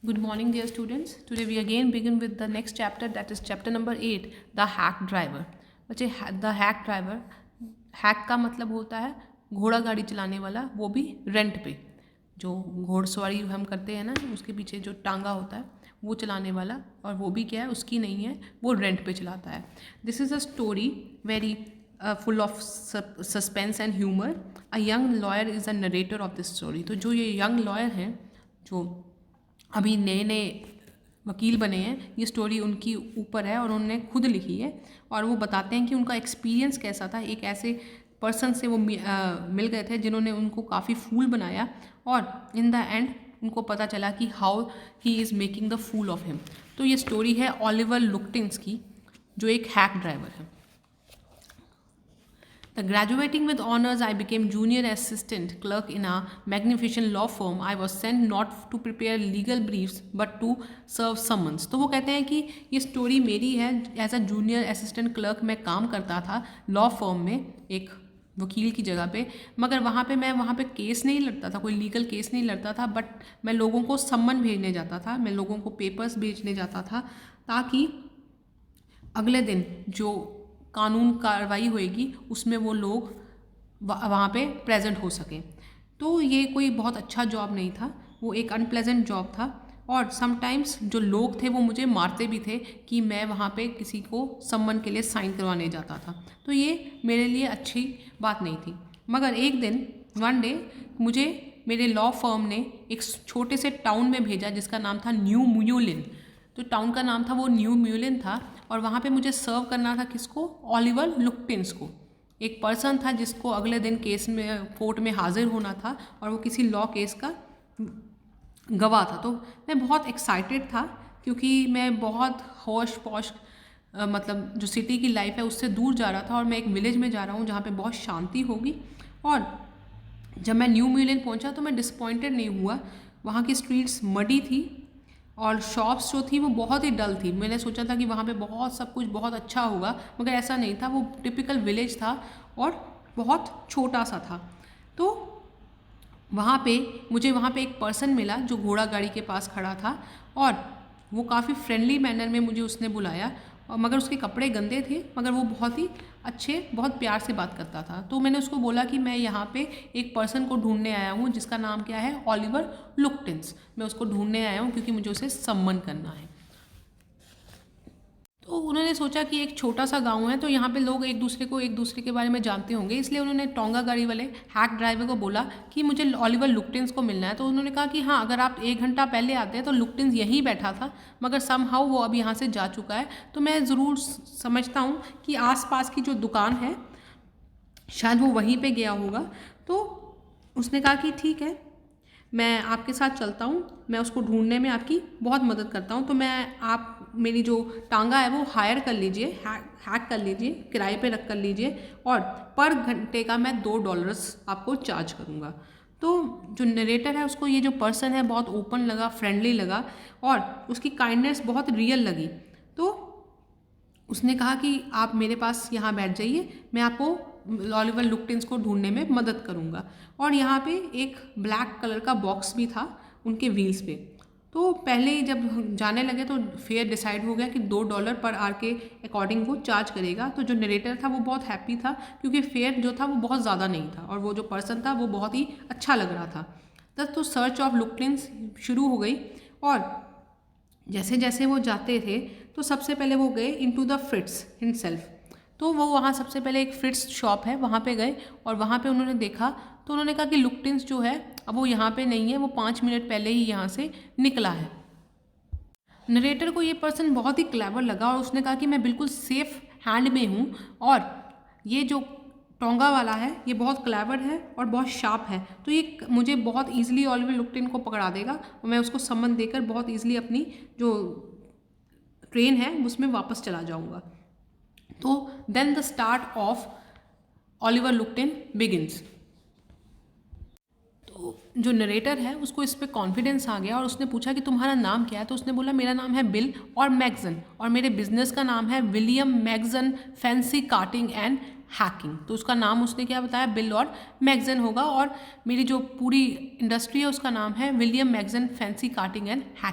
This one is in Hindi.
Good morning, dear students. Today we again begin with the next chapter, that is chapter number 8, the hack driver. बच्चे the hack driver, hack का मतलब होता है घोड़ा गाड़ी चलाने वाला, वो भी रेंट पे। जो घोड़सवारी हम करते हैं ना, उसके पीछे जो टांगा होता है वो चलाने वाला, और वो भी क्या है, उसकी नहीं है, वो रेंट पे चलाता है। This is a story very full of suspense and humour. A young lawyer is a narrator of this story. तो जो ये यंग लॉयर हैं, जो अभी नए नए वकील बने हैं, ये स्टोरी उनकी ऊपर है और उन्होंने खुद लिखी है, और वो बताते हैं कि उनका एक्सपीरियंस कैसा था। एक ऐसे पर्सन से वो मिल गए थे जिन्होंने उनको काफ़ी फूल बनाया, और इन द एंड उनको पता चला कि how he is making the fool of him. तो ये स्टोरी है ओलिवर लुक्टिंस की, जो एक हैक ड्राइवर है। Graduating with honors, I became junior assistant clerk in a magnificent law firm. I was sent not to prepare legal briefs but to serve summons. तो वो कहते हैं कि ये स्टोरी मेरी है। As a junior assistant clerk मैं काम करता था लॉ फर्म में, एक वकील की जगह पे, मगर वहाँ पे केस नहीं लड़ता था, कोई लीगल केस नहीं लड़ता था, बट मैं लोगों को सम्मन भेजने जाता था, मैं लोगों को पेपर्स भेजने जाता था, ताकि अगले दिन जो कानून कार्रवाई होएगी उसमें वो लोग वहाँ पे प्रेजेंट हो सकें। तो ये कोई बहुत अच्छा जॉब नहीं था, वो एक अनप्लेजेंट जॉब था, और समटाइम्स जो लोग थे वो मुझे मारते भी थे कि मैं वहाँ पे किसी को सम्मन के लिए साइन करवाने जाता था। तो ये मेरे लिए अच्छी बात नहीं थी। मगर एक दिन, वन डे, मुझे मेरे लॉ फर्म ने एक छोटे से टाउन में भेजा जिसका नाम था न्यू म्यूलिन। तो टाउन का नाम था वो न्यू म्यूलिन था, और वहाँ पे मुझे सर्व करना था किसको? ओलिवर लुक्टिंस को। एक पर्सन था जिसको अगले दिन केस में, कोर्ट में हाजिर होना था, और वो किसी लॉ केस का गवाह था। तो मैं बहुत एक्साइटेड था, क्योंकि मैं बहुत होश पौश मतलब जो सिटी की लाइफ है उससे दूर जा रहा था, और मैं एक विलेज में जा रहा हूँ जहाँ पे बहुत शांति होगी। और जब मैं न्यू म्यूलिन पहुँचा तो मैं डिसपॉइंटेड नहीं हुआ। वहाँ की स्ट्रीट्स मडी थी, और शॉप्स जो थी वो बहुत ही डल थी। मैंने सोचा था कि वहाँ पे बहुत सब कुछ बहुत अच्छा होगा, मगर ऐसा नहीं था। वो टिपिकल विलेज था और बहुत छोटा सा था। तो वहाँ पे मुझे एक पर्सन मिला जो घोड़ा गाड़ी के पास खड़ा था, और वो काफ़ी फ्रेंडली मैनर में मुझे उसने बुलाया, और मगर उसके कपड़े गंदे थे, मगर वो बहुत ही अच्छे, बहुत प्यार से बात करता था। तो मैंने उसको बोला कि मैं यहाँ पे एक पर्सन को ढूंढने आया हूँ जिसका नाम क्या है? ओलिवर लुक्टिंस। मैं उसको ढूंढने आया हूँ क्योंकि मुझे उसे सम्मन करना है। तो उन्होंने सोचा कि एक छोटा सा गांव है, तो यहाँ पे लोग एक दूसरे के बारे में जानते होंगे, इसलिए उन्होंने टोंगा गाड़ी वाले हैक ड्राइवर को बोला कि मुझे ओलिवर लुक्टिंस को मिलना है। तो उन्होंने कहा कि हाँ, अगर आप 1 घंटा पहले आते हैं तो लुक्टिंस यहीं बैठा था, मगर समहाउ वो अब यहाँ से जा चुका है। तो मैं ज़रूर समझता हूँ कि आसपास की जो दुकान है शायद वो वहीं पे गया होगा। तो उसने कहा कि ठीक है, मैं आपके साथ चलता हूँ, मैं उसको ढूंढने में आपकी बहुत मदद करता हूँ। तो आप मेरी जो टांगा है वो हायर कर लीजिए, हैक कर लीजिए, किराए पे रख कर लीजिए, और पर घंटे का मैं $2 आपको चार्ज करूँगा। तो जो नरेटर है उसको ये जो पर्सन है बहुत ओपन लगा, फ्रेंडली लगा, और उसकी काइंडनेस बहुत रियल लगी। तो उसने कहा कि आप मेरे पास यहाँ बैठ जाइए, मैं आपको ओलिवर लुक्टिंस को ढूंढने में मदद करूँगा। और यहाँ पे एक ब्लैक कलर का बॉक्स भी था उनके व्हील्स पे। तो पहले ही जब जाने लगे तो फेयर डिसाइड हो गया कि $2 पर आवर के अकॉर्डिंग वो चार्ज करेगा। तो जो नरेटर था वो बहुत हैप्पी था, क्योंकि फेयर जो था वो बहुत ज़्यादा नहीं था, और वो जो पर्सन था वो बहुत ही अच्छा लग रहा था। तब तो सर्च ऑफ लुक्टिंस शुरू हो गई, और जैसे जैसे वो जाते थे तो सबसे पहले वो गए इनटू द फ्रिट्स हिमसेल्फ। तो वो वहाँ सबसे पहले एक फ्रिट्स शॉप है वहाँ पे गए, और वहाँ पे उन्होंने देखा, तो उन्होंने कहा कि लुक्टिंस जो है अब वो यहाँ पे नहीं है, वो 5 मिनट पहले ही यहाँ से निकला है। नरेटर को ये पर्सन बहुत ही क्लेवर लगा, और उसने कहा कि मैं बिल्कुल सेफ हैंड में हूँ, और ये जो टोंगा वाला है ये बहुत क्लेवर है और बहुत शार्प है, तो ये मुझे बहुत ईजिली ओलिवर लुक्टिन को पकड़ा देगा, और मैं उसको सम्मन देकर बहुत ईजिली अपनी जो ट्रेन है उसमें वापस चला जाऊँगा। तो then the start of Oliver लुक्टिन बिगिंस। तो जो नरेटर है उसको इस पर कॉन्फिडेंस आ गया, और उसने पूछा कि तुम्हारा नाम क्या है? तो उसने बोला मेरा नाम है बिल और मैगजन, और मेरे बिजनेस का नाम है विलियम मैगजन फैंसी कार्टिंग एंड हैकिंग। तो उसका नाम उसने क्या बताया? बिल और मैगजन होगा, और मेरी जो पूरी इंडस्ट्री है उसका नाम है विलियम मैगजन फैंसी कार्टिंग एंड हैकिंग।